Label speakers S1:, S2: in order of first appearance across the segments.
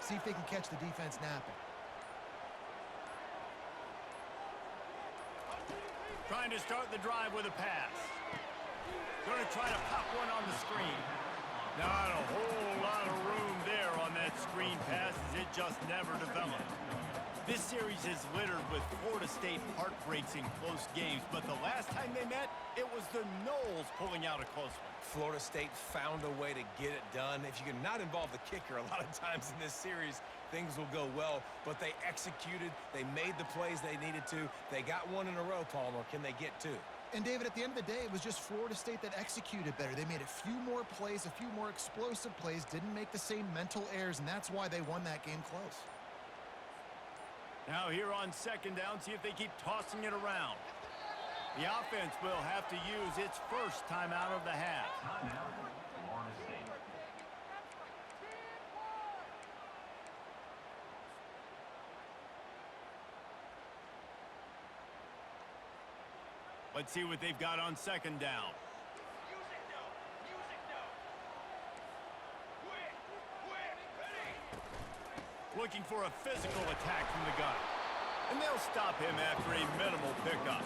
S1: See if they can catch the defense napping.
S2: Trying to start the drive with a pass. Going to try to pop one on the screen. Not a whole lot of room there on that screen pass as it just never developed. This series is littered with Florida State heartbreaks in close games, but the last time they met, it was the Noles pulling out a close one.
S3: Florida State found a way to get it done. If you can not involve the kicker a lot of times in this series, things will go well, but they executed, they made the plays they needed to. They got one in a row, Palmer. Can they get two?
S1: And, David, at the end of the day, it was just Florida State that executed better. They made a few more plays, a few more explosive plays, didn't make the same mental errors, and that's why they won that game close.
S2: Now here on second down, see if they keep tossing it around. The offense will have to use its first timeout of the half.
S4: Timeout, Florida State.
S2: Let's see what they've got on second down. Looking for a physical attack from the gun. And they'll stop him after a minimal pickup.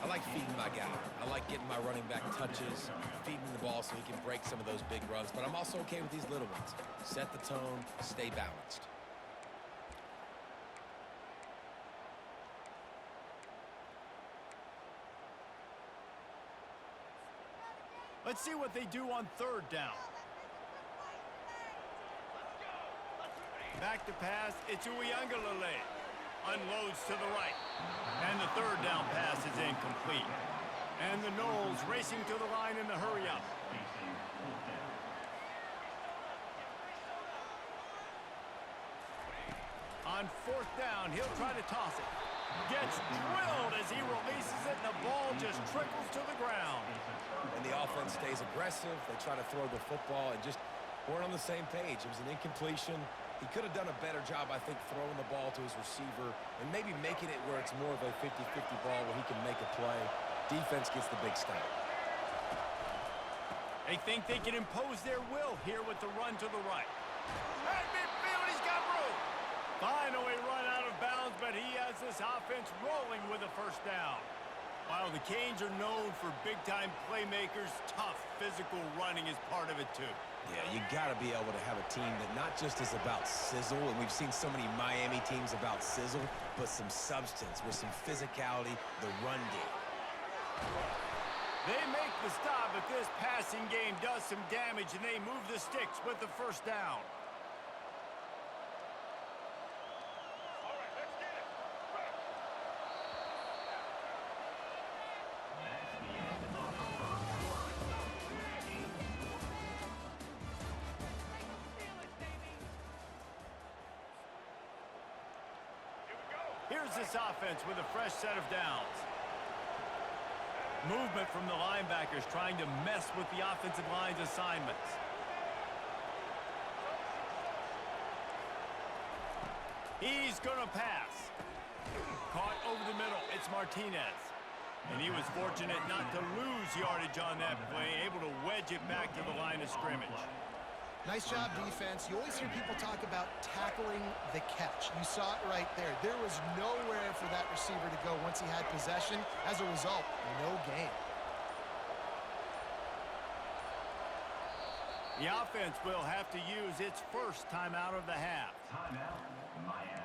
S3: I like feeding my guy. I like getting my running back touches, feeding the ball so he can break some of those big runs, but I'm also okay with these little ones. Set the tone, stay balanced.
S2: Let's see what they do on third down. Back to pass, it's Uiagalelei. Unloads to the right. And the third down pass is incomplete. And the Noles racing to the line in the hurry-up. On fourth down, he'll try to toss it. Gets drilled as he releases it, and the ball just trickles to the ground.
S3: And the offense stays aggressive. They try to throw the football and just weren't on the same page. It was an incompletion. He could have done a better job, I think, throwing the ball to his receiver and maybe making it where it's more of a 50-50 ball where he can make a play. Defense gets the big stop.
S2: They think they can impose their will here with the run to the right. At midfield, he's got room. Finally run out of bounds, but he has this offense rolling with a first down. While the Canes are known for big-time playmakers, tough physical running is part of it too.
S3: Yeah, you got to be able to have a team that not just is about sizzle, and we've seen so many Miami teams about sizzle, but some substance with some physicality, the run game.
S2: They make the stop, but this passing game does some damage, and they move the sticks with the first down. Here's this offense with a fresh set of downs. Movement from the linebackers trying to mess with the offensive line's assignments. He's going to pass. Caught over the middle. It's Martinez. And he was fortunate not to lose yardage on that play, able to wedge it back to the line of scrimmage.
S1: Nice job, defense. You always hear people talk about tackling the catch. You saw it right there. There was nowhere for that receiver to go once he had possession. As a result, no gain.
S2: The offense will have to use its first timeout of the half.
S4: Timeout, Miami.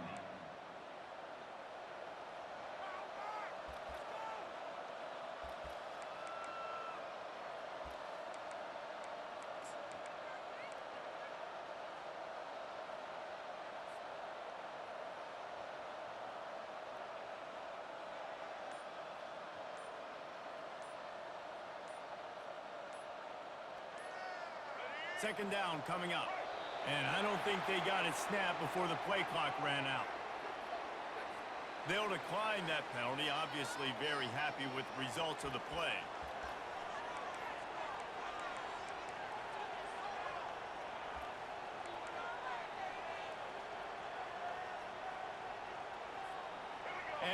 S2: Second down coming up. And I don't think they got it snapped before the play clock ran out. They'll decline that penalty, obviously very happy with the results of the play.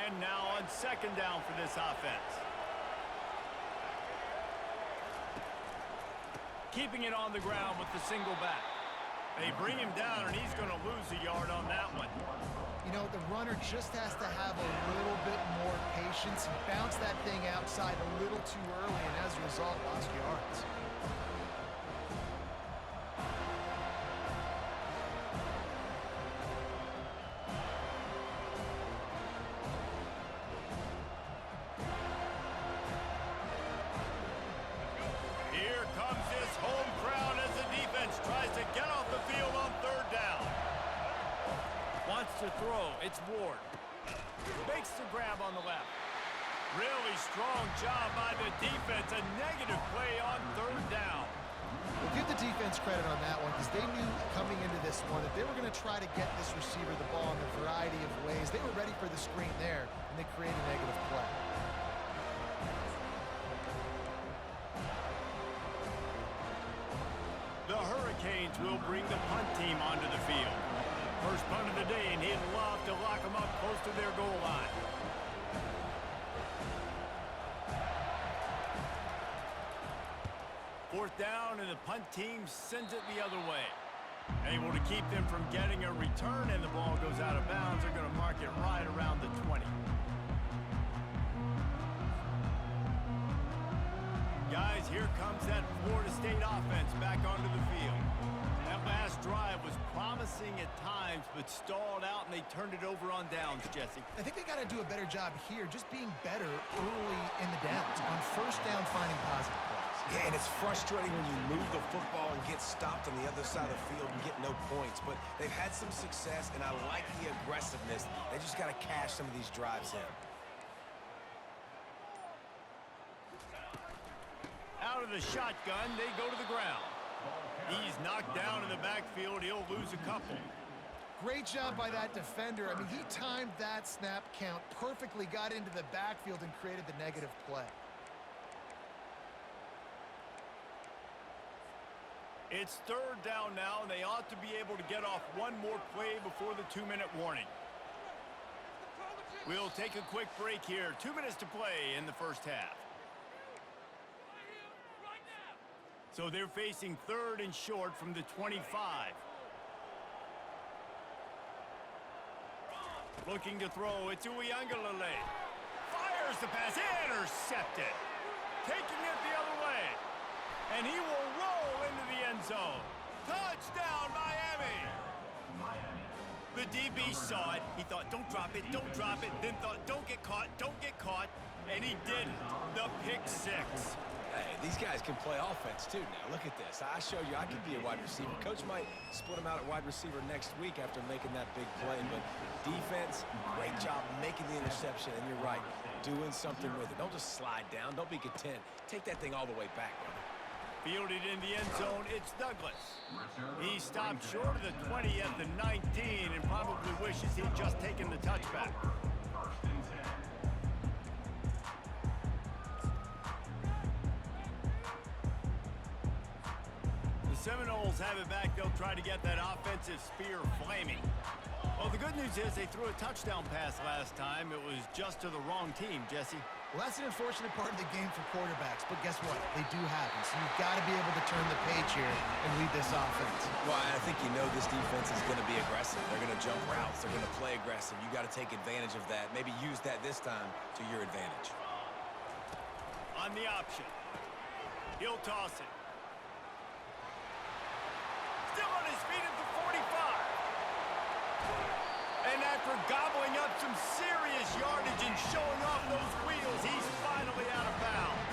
S2: And now on second down for this offense. Keeping it on the ground with the single back. They bring him down, and he's going to lose a
S1: runner just has to have a little bit more patience. He bounced that thing outside a little too early, and as a result, lost yards.
S2: Here comes this home crowd as the defense tries to get off the field on third down. Wants to throw. It's Ward. Makes the grab on the left. Really strong job by the defense. A negative play on third down.
S1: Well, give the defense credit on that one because they knew coming into this one that they were going to try to get this receiver the ball in a variety of ways. They were ready for the screen there, and they created a negative play.
S2: The Hurricanes will bring the punt team onto the field. First punt of the day, and he'd love to lock them up close to their goal line. Fourth down, and the punt team sends it the other way. Able to keep them from getting a return, and the ball goes out of bounds. They're going to mark it right around the 20. Guys, here comes that Florida State offense back onto the field. That last drive was promising at times, but stalled out, and they turned it over on downs, Jesse.
S1: I think they got to do a better job here, just being better early in the downs. On first down, finding positive plays.
S3: Yeah, and it's frustrating when you move the football and get stopped on the other side of the field and get no points. But they've had some success, and I like the aggressiveness. They just got to cash some of these drives in.
S2: Out of the shotgun, they go to the ground. He's knocked down in the backfield. He'll lose a couple.
S1: Great job by that defender. I mean, he timed that snap count perfectly, got into the backfield, and created the negative play.
S2: It's third down now, and they ought to be able to get off one more play before the 2-minute warning. We'll take a quick break here. 2 minutes to play in the first half. So they're facing third and short from the 25. Looking to throw, it's Uiagalelei. Fires the pass, intercepted. Taking it the other way. And he will roll into the end zone. Touchdown, Miami! The DB saw it. He thought, don't drop it, don't drop it. Then thought, don't get caught, don't get caught. And he didn't. The pick six.
S3: Hey, these guys can play offense, too, now. Look at this. I showed you I could be a wide receiver. Coach might split him out at wide receiver next week after making that big play. But defense, great job making the interception. And you're right, doing something with it. Don't just slide down. Don't be content. Take that thing all the way back, brother.
S2: Fielded in the end zone, it's Douglas. He stopped short of the 20 at the 19 and probably wishes he'd just taken the touchback. The Seminoles have it back. They'll try to get that offensive spear flaming. Well, the good news is they threw a touchdown pass last time. It was just to the wrong team, Jesse.
S1: Well, that's an unfortunate part of the game for quarterbacks, but guess what? They do happen, so you've got to be able to turn the page here and lead this offense.
S3: Well, I think you know this defense is going to be aggressive. They're going to jump routes. They're going to play aggressive. You got to take advantage of that. Maybe use that this time to your advantage.
S2: On the option. He'll toss it. Still on his feet at the 45. And after gobbling up some serious yardage and showing off those wheels, he's finally out of bounds.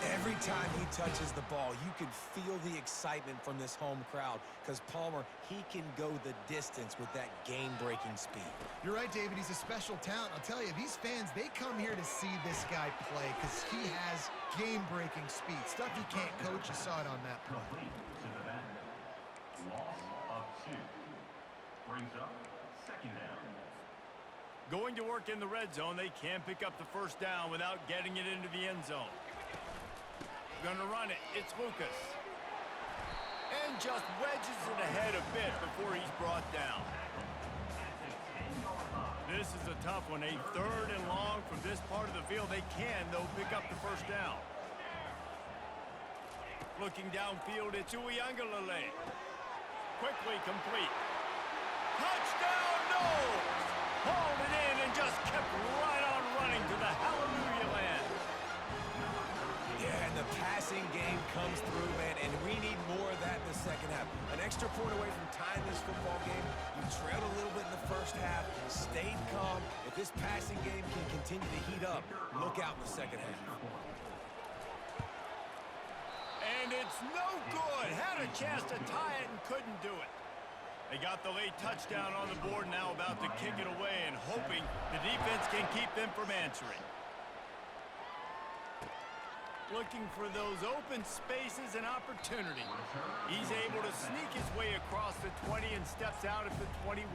S3: Every time he touches the ball, you can feel the excitement from this home crowd because Palmer, he can go the distance with that game-breaking speed.
S1: You're right, David. He's a special talent. I'll tell you, these fans, they come here to see this guy play because he has game-breaking speed. Stuff you can't coach. You saw it on that play.
S4: Complete to the back. Loss of 2. Brings up second down.
S2: Going to work in the red zone, they can't pick up the first down without getting it into the end zone. Gonna run it. It's Lucas. And just wedges it ahead a bit before he's brought down. This is a tough one. A third and long from this part of the field. They can, though, pick up the first down. Looking downfield, it's Uiagalelei. Quickly complete. Touchdown, no!
S3: trailed a little bit in the first half, stayed calm. If this passing game can continue to heat up, look out in the second half.
S2: And it's no good. Had a chance to tie it and couldn't do it. They got the late touchdown on the board, now about to kick it away and hoping the defense can keep them from answering. Looking for those open spaces and opportunity. He's able to sneak his way across the 20 and steps out at the 21.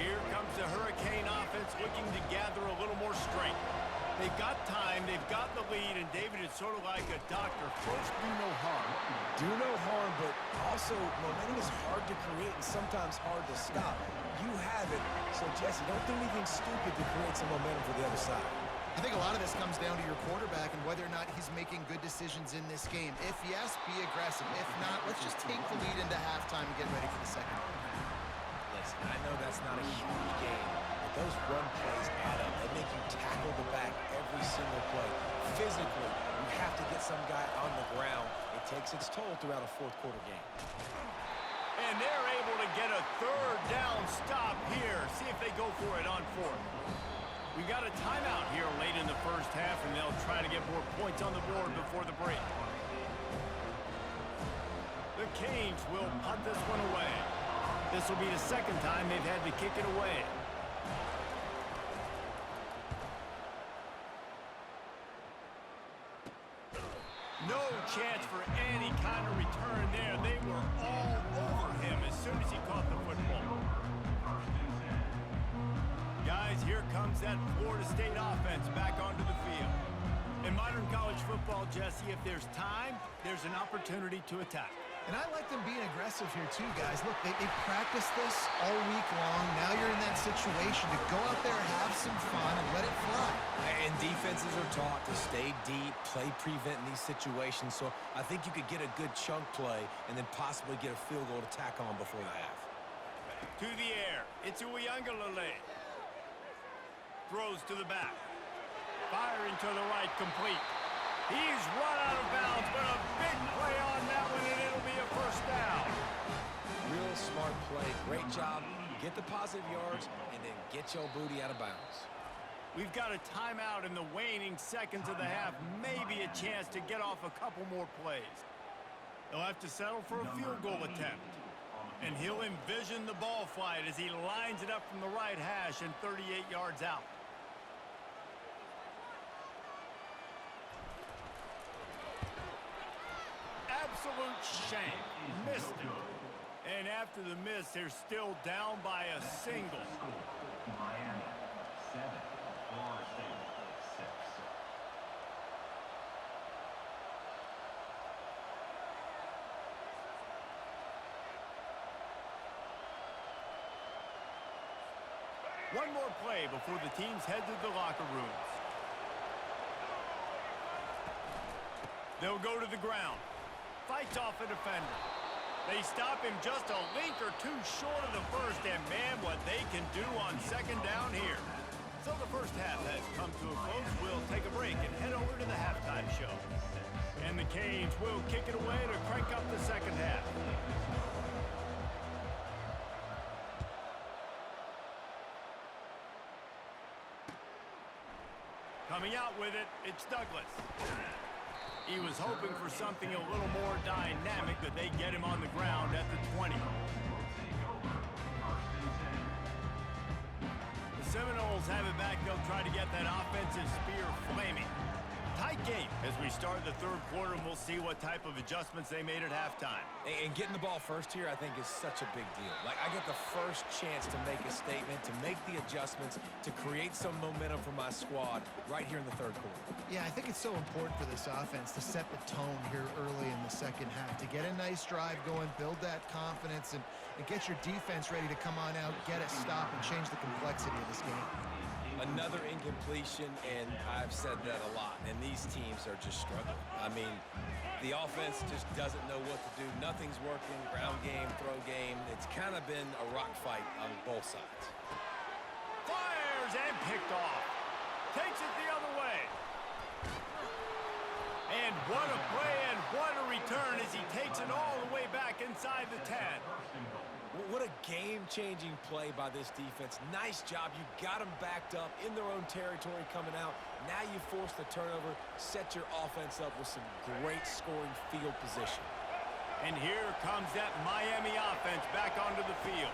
S2: Here comes the Hurricane offense looking to gather a little more strength. They've got time, they've got the lead, and David is sort of like a doctor. First, do no harm.
S3: Do no harm, but also momentum is hard to create and sometimes hard to stop. You have it, so Jesse, don't do anything stupid to create some momentum for the other side.
S1: I think a lot of this comes down to your quarterback and whether or not he's making good decisions in this game. If yes, be aggressive. If not, let's just take the lead into halftime and get ready for the second half.
S3: Listen, I know that's not a huge game, but those run plays add up. They make you tackle the back every single play. Physically, you have to get some guy on the ground. It takes its toll throughout a fourth-quarter game.
S2: And they're able to get a third down stop here. See if they go for it on fourth. We got a timeout here late in the first half, and they'll try to get more points on the board before the break. The Canes will punt this one away. This will be the second time they've had to kick it away. No chance for any kind of return there. They were all over him as soon as he caught the football. Guys, here comes that Florida State offense back onto the field. In modern college football, Jesse, if there's time, there's an opportunity to attack.
S1: And I like them being aggressive here too, guys. Look, they practiced this all week long. Now you're in that situation to go out there, have some fun, and let it fly.
S3: And defenses are taught to stay deep, play prevent in these situations. So I think you could get a good chunk play and then possibly get a field goal to tack on before the half.
S2: To the air. It's Uiagalelei. Throws to the back. Firing to the right, complete. He's run out of bounds, but a big play on that one, and it'll be a first down.
S3: Real smart play. Great job. Get the positive yards and then get your booty out of bounds.
S2: We've got a timeout in the waning seconds of the half. Maybe a chance to get off a couple more plays. They'll have to settle for a field goal attempt. And he'll envision the ball flight as he lines it up from the right hash and 38 yards out. Absolute shame. Missed it. And after the miss, they're still down by a single.
S4: Miami 7, Florida State 6.
S2: One more play before the teams head to the locker rooms. They'll go to the ground. Fights off a defender. They stop him just a link or two short of the first, and man, what they can do on second down here. So the first half has come to a close. We'll take a break and head over to the halftime show. And the Canes will kick it away to crank up the second half. Coming out with it, it's Douglas. He was hoping for something a little more dynamic, but they get him on the ground at the 20. The Seminoles have it back. They'll try to get that offensive spear flaming. Tight game as we start the third quarter, and we'll see what type of adjustments they made at halftime.
S3: And getting the ball first here, I think, is such a big deal. Like, I get the first chance to make a statement, to make the adjustments, to create some momentum for my squad right here in the third quarter.
S1: Yeah, I think it's so important for this offense to set the tone here early in the second half, to get a nice drive going, build that confidence, and get your defense ready to come on out, get a stop, and change the complexity of this game.
S3: Another incompletion, and I've said that a lot, and these teams are just struggling. I mean, the offense just doesn't know what to do. Nothing's working, ground game, throw game. It's kind of been a rock fight on both sides.
S2: Fires and picked off. Takes it the other way. And what a play and what a return as he takes it all the way back inside the 10.
S3: What a game-changing play by this defense. Nice job. You got them backed up in their own territory coming out. Now you force the turnover, set your offense up with some great scoring field position.
S2: And here comes that Miami offense back onto the field.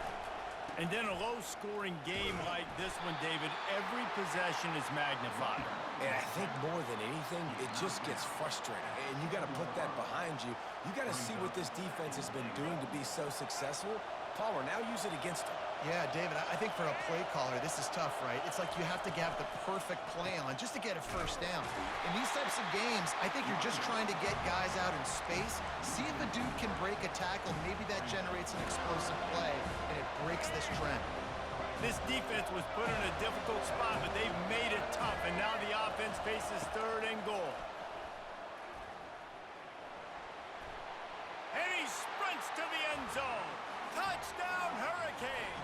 S2: And then a low-scoring game like this one, David, every possession is magnified.
S3: And I think more than anything, it just gets frustrating. And you got to put that behind you. You got to see what this defense has been doing to be so successful. Palmer, now use it against them.
S1: Yeah, David, I think for a play caller, this is tough, right? It's like you have to have the perfect play on just to get a first down. In these types of games, I think you're just trying to get guys out in space, see if a dude can break a tackle. Maybe that generates an explosive play, and it breaks this trend.
S2: This defense was put in a difficult spot, but they've made it tough, and now the offense faces 3rd and goal. And he sprints to the end zone. Touchdown, Hurricane!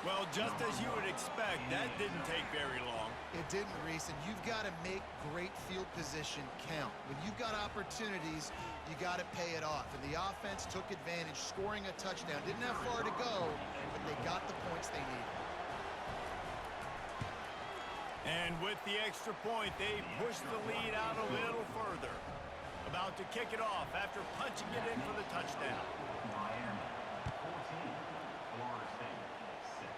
S2: Well, just as you would expect, that didn't take very long.
S1: It didn't, Reese, and you've got to make great field position count. When you've got opportunities, you got to pay it off. And the offense took advantage, scoring a touchdown. Didn't have far to go, but they got the points they needed.
S2: And with the extra point, they pushed the lead out a little further. About to kick it off after punching it in for the touchdown.
S4: Miami 14, Florida State 6.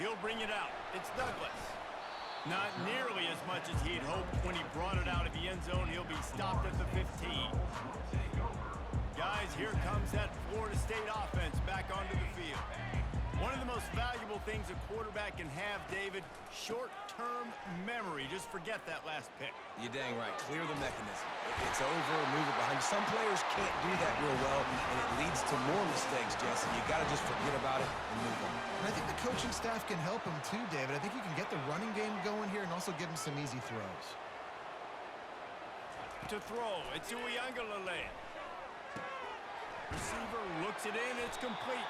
S2: He'll bring it out. It's Douglas. Not nearly as much as he'd hoped when he brought it out of the end zone. He'll be stopped at the 15. Guys, here comes that Florida State offense back onto the field. One of the most valuable things a quarterback can have, David, short-term memory. Just forget that last pick.
S3: You're dang right. Clear the mechanism. It's over, move it behind you. Some players can't do that real well, and it leads to more mistakes, Jesse. You got to just forget about it and move on.
S1: And I think the coaching staff can help him too, David. I think you can get the running game going here and also give him some easy throws.
S2: To throw, it's Uiagalelei. Receiver looks it in, it's complete.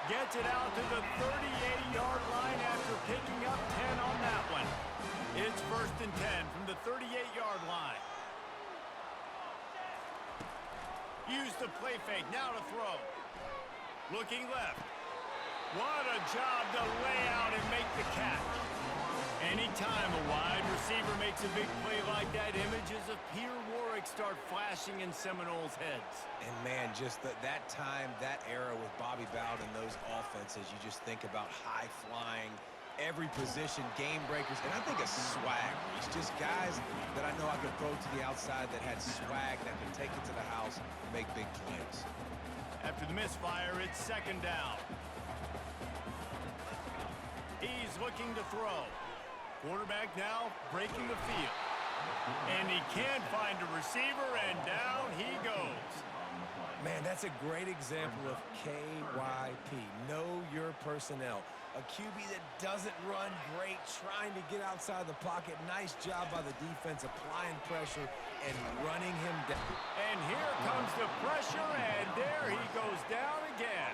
S2: Gets it out to the 38-yard line after picking up 10 on that one. It's 1st and 10 from the 38-yard line. Use the play fake, now to throw. Looking left. What a job to lay out and make the catch. Anytime a wide receiver makes a big play like that, images of Peter Warrick start flashing in Seminoles' heads.
S3: And, man, just that time, that era with Bobby Bowden and those offenses, you just think about high-flying, every position, game breakers, and I think of swag. It's just guys that I know I could throw to the outside that had swag that could take it to the house and make big plays.
S2: After the misfire, it's 2nd down. He's looking to throw. Quarterback now breaking the field. And he can't find a receiver, and down he goes.
S3: Man, that's a great example of KYP. Know your personnel. A QB that doesn't run great, trying to get outside the pocket. Nice job by the defense applying pressure and running him down.
S2: And here comes the pressure, and there he goes down again.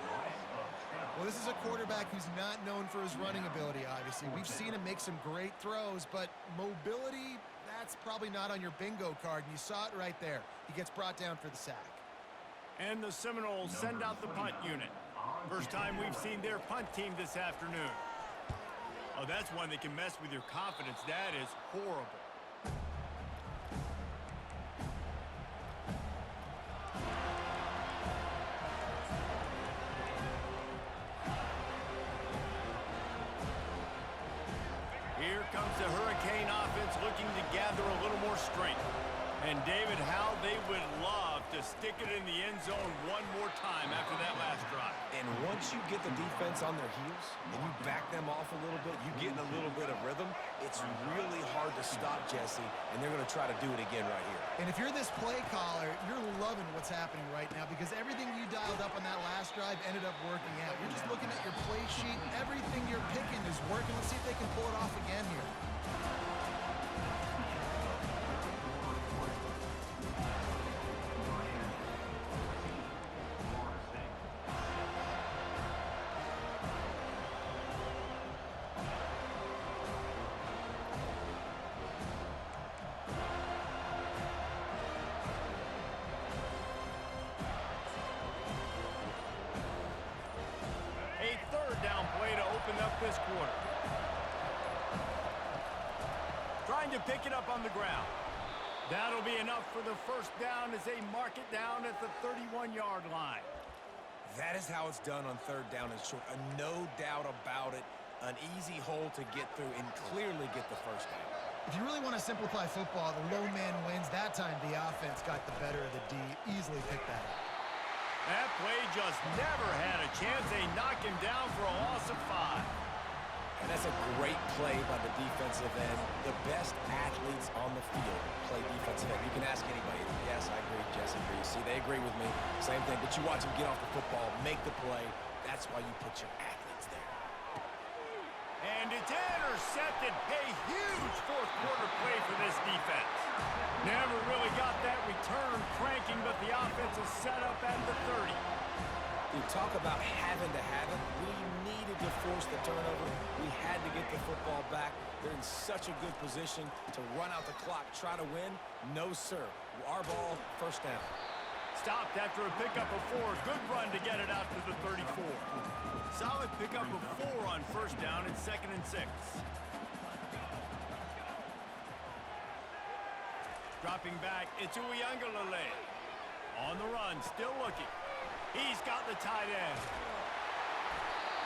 S1: Well, this is a quarterback who's not known for his running ability, obviously. We've seen him make some great throws, but mobility, that's probably not on your bingo card, and you saw it right there. He gets brought down for the sack.
S2: And the Seminoles send out the punt unit. First time we've seen their punt team this afternoon. Oh, that's one that can mess with your confidence. That is horrible. Here comes the Hurricane offense looking to gather a little more strength. And David, how they would love to stick it in the end zone one more time after that last drive.
S3: And once you get the defense on their heels and you back them off a little bit, you get in a little bit of rhythm, it's really hard to stop, Jesse, and they're going to try to do it again right here.
S1: And if you're this play caller, you're loving what's happening right now because everything you dialed up on that last drive ended up working out. You're just looking at your play sheet. Everything you're picking is working. Let's see if they can pull it off again here.
S2: this quarter. Trying to pick it up on the ground. That'll be enough for the first down as they mark it down at the 31-yard line.
S3: That is how it's done on third down and short. No doubt about it. An easy hole to get through and clearly get the first down.
S1: If you really want to simplify football, the low man wins. That time the offense got the better of the D. Easily picked that up.
S2: That play just never had a chance. They knock him down for a loss of 5.
S3: And that's a great play by the defensive end. The best athletes on the field play defensive end. You can ask anybody. Yes, I agree, Jesse. You see, they agree with me. Same thing. But you watch them get off the football, make the play. That's why you put your athletes there.
S2: And it's intercepted. A huge fourth-quarter play for this defense. Never really got that return cranking, but the offense is set up at the 30.
S3: You talk about having to have it. We needed to force the turnover. We had to get the football back. They're in such a good position to run out the clock, try to win. No, sir. Our ball, first down.
S2: Stopped after a pickup of 4. Good run to get it out to the 34. Solid pickup of 4 on first down and 2nd and 6. Dropping back, it's Uiagalelei. On the run, still looking. He's got the tight end.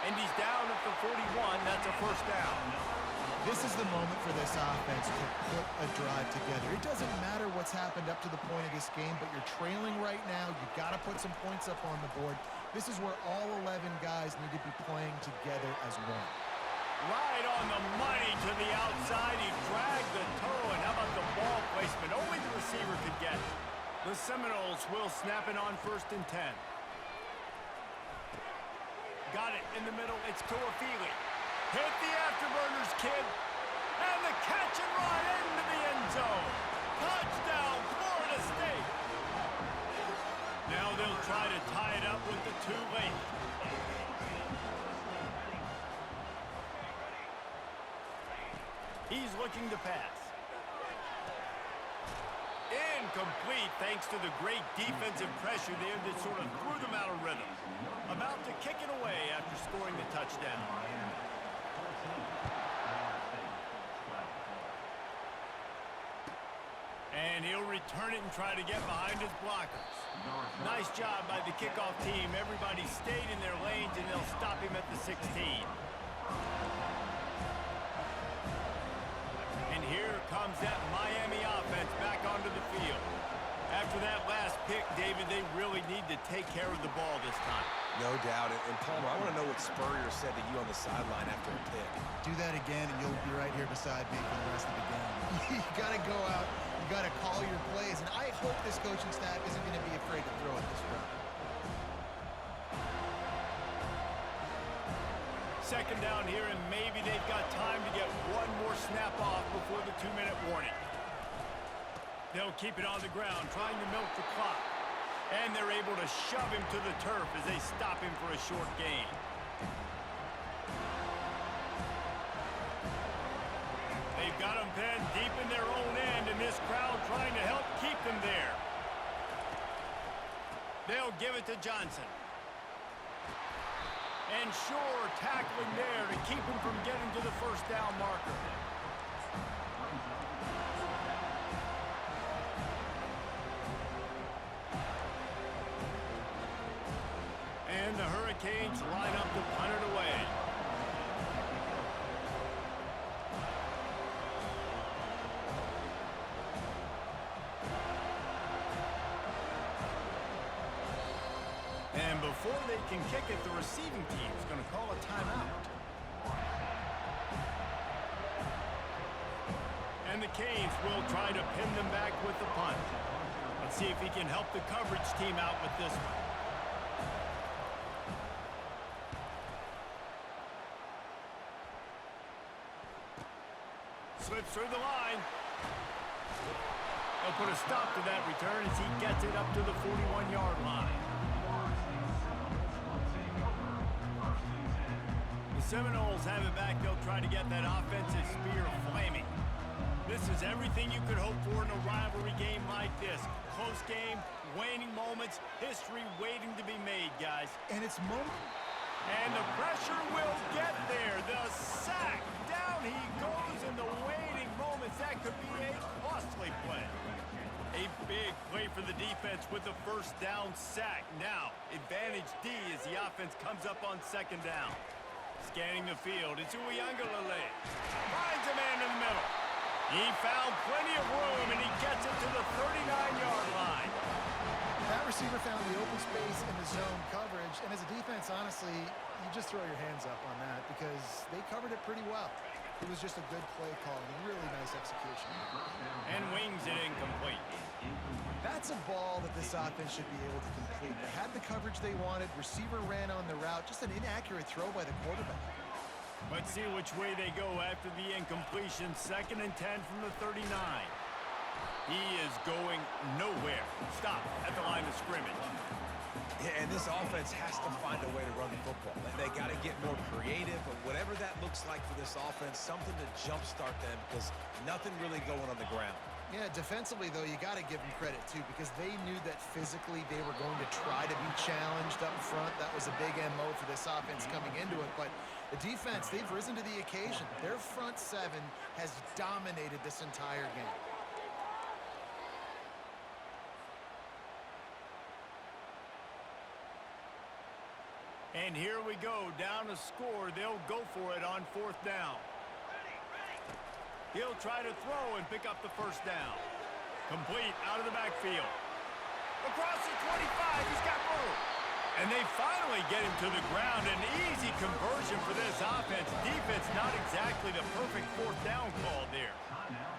S2: And he's down at the 41. That's a first down.
S1: This is the moment for this offense to put a drive together. It doesn't matter what's happened up to the point of this game, but you're trailing right now. You've got to put some points up on the board. This is where all 11 guys need to be playing together as one.
S2: Right on the money to the outside. He dragged the toe, and how about the ball placement? Only the receiver could get it. The Seminoles will snap it on 1st and 10. Got it in the middle. It's Toafili. Hit the afterburners, kid. And the catch and run into the end zone. Touchdown, Florida State. Now they'll try to tie it up with the 2 late. He's looking to pass. Incomplete thanks to the great defensive pressure there that sort of threw them out of rhythm. About to kick it away after scoring the touchdown. And he'll return it and try to get behind his blockers. Nice job by the kickoff team. Everybody stayed in their lanes, and they'll stop him at the 16. And here comes that Miami offense back onto the field. After that last pick, David, they really need to take care of the ball this time.
S3: No doubt. And Palmer, I want to know what Spurrier said to you on the sideline after a pick.
S1: Do that again, and you'll be right here beside me for the rest of the game. You got to go out. You got to call your plays. And I hope this coaching staff isn't going to be afraid to throw it this route.
S2: Second down here, and maybe they've got time to get one more snap off before the 2-minute warning. They'll keep it on the ground, trying to milk the clock. And they're able to shove him to the turf as they stop him for a short gain. They've got him pinned deep in their own end, and this crowd trying to help keep them there. They'll give it to Johnson. And Shore tackling there to keep him from getting to the first down marker. And the Hurricanes line up to punt it away. And before they can kick it, the receiving team is going to call a timeout. And the Canes will try to pin them back with the punt. Let's see if he can help the coverage team out with this one. Slips through the line. They'll put a stop to that return as he gets it up to the 41-yard line. The Seminoles have it back. They'll try to get that offensive spear flaming. This is everything you could hope for in a rivalry game like this. Close game, waning moments, history waiting to be made, guys.
S1: And it's moment.
S2: And the pressure will get there. The sack. Down he goes in the waiting moments. That could be a costly play. A big play for the defense with the first down sack. Now, advantage D as the offense comes up on second down. Scanning the field, it's Uiagalelei. Finds a man in the middle. He found plenty of room, and he gets it to the 39-yard line.
S1: That receiver found the open space in the zone coverage, and as a defense, honestly, you just throw your hands up on that because they covered it pretty well. It was just a good play call and really nice execution.
S2: And wings it incomplete.
S1: That's a ball that this offense should be able to complete. They had the coverage they wanted. Receiver ran on the route. Just an inaccurate throw by the quarterback.
S2: Let's see which way they go after the incompletion. 2nd and 10 from the 39. He is going nowhere. Stop at the line of scrimmage.
S3: Yeah, and this offense has to find a way to run the football. They got to get more creative, but whatever that looks like for this offense, something to jumpstart them because nothing really going on the ground.
S1: Yeah, defensively, though, you got to give them credit, too, because they knew that physically they were going to try to be challenged up front. That was a big MO for this offense coming into it. But the defense, they've risen to the occasion. Their front seven has dominated this entire game.
S2: And here we go, down a score. They'll go for it on 4th down. He'll try to throw and pick up the first down. Complete out of the backfield. Across the 25, he's got room. And they finally get him to the ground. An easy conversion for this offense. Defense not exactly the perfect 4th down call there.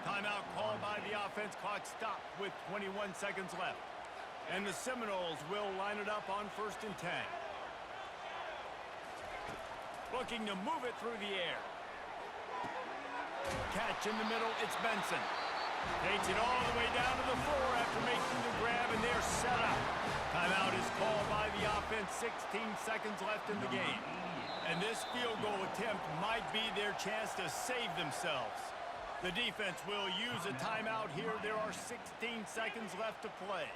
S2: Timeout called by the offense. Clock stopped with 21 seconds left. And the Seminoles will line it up on 1st and 10. Looking to move it through the air. Catch in the middle, it's Benson. Takes it all the way down to the 4 after making the grab, and they're set up. Timeout is called by the offense, 16 seconds left in the game. And this field goal attempt might be their chance to save themselves. The defense will use a timeout here. There are 16 seconds left to play.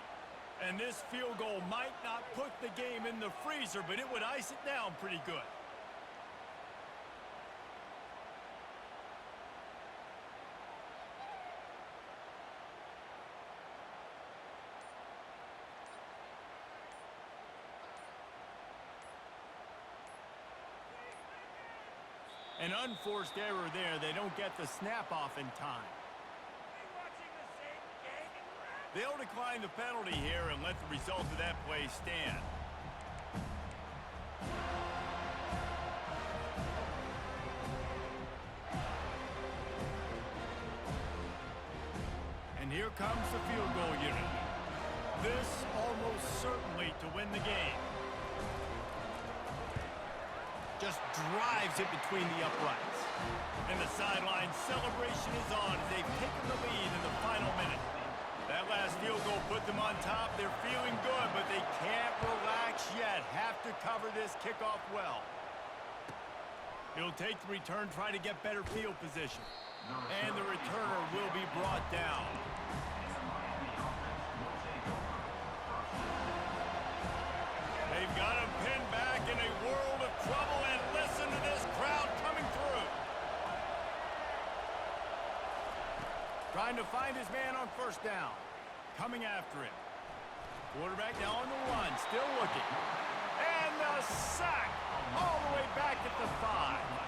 S2: And this field goal might not put the game in the freezer, but it would ice it down pretty good. An unforced error there. They don't get the snap off in time. They'll decline the penalty here and let the result of that play stand. And here comes the field goal unit. This almost certainly to win the game. Just drives it between the uprights. And the sideline celebration is on as they've taken the lead in the final minute. That last field goal put them on top. They're feeling good, but they can't relax yet. Have to cover this kickoff well. He'll take the return, try to get better field position. And the returner will be brought down. They've got him pinned back in a world of trouble, and listen to this crowd coming through. Trying to find his man on 1st down. Coming after him. Quarterback now on the run, still looking. And the sack all the way back at the 5.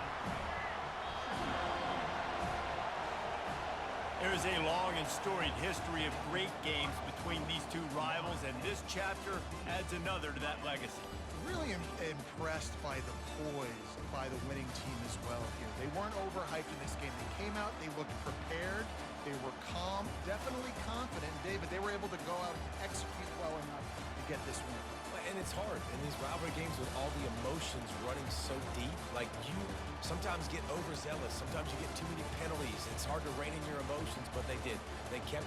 S2: There's a long and storied history of great games between these two rivals, and this chapter adds another to that legacy.
S1: Really impressed by the poise by the winning team as well here. They weren't overhyped in this game. They came out, they looked prepared, they were calm, definitely confident. David, they were able to go out and execute well enough to get this win.
S3: And it's hard in these rivalry games with all the emotions running so deep. Like, you sometimes get overzealous. Sometimes you get too many penalties. It's hard to rein in your emotions, but they did. They kept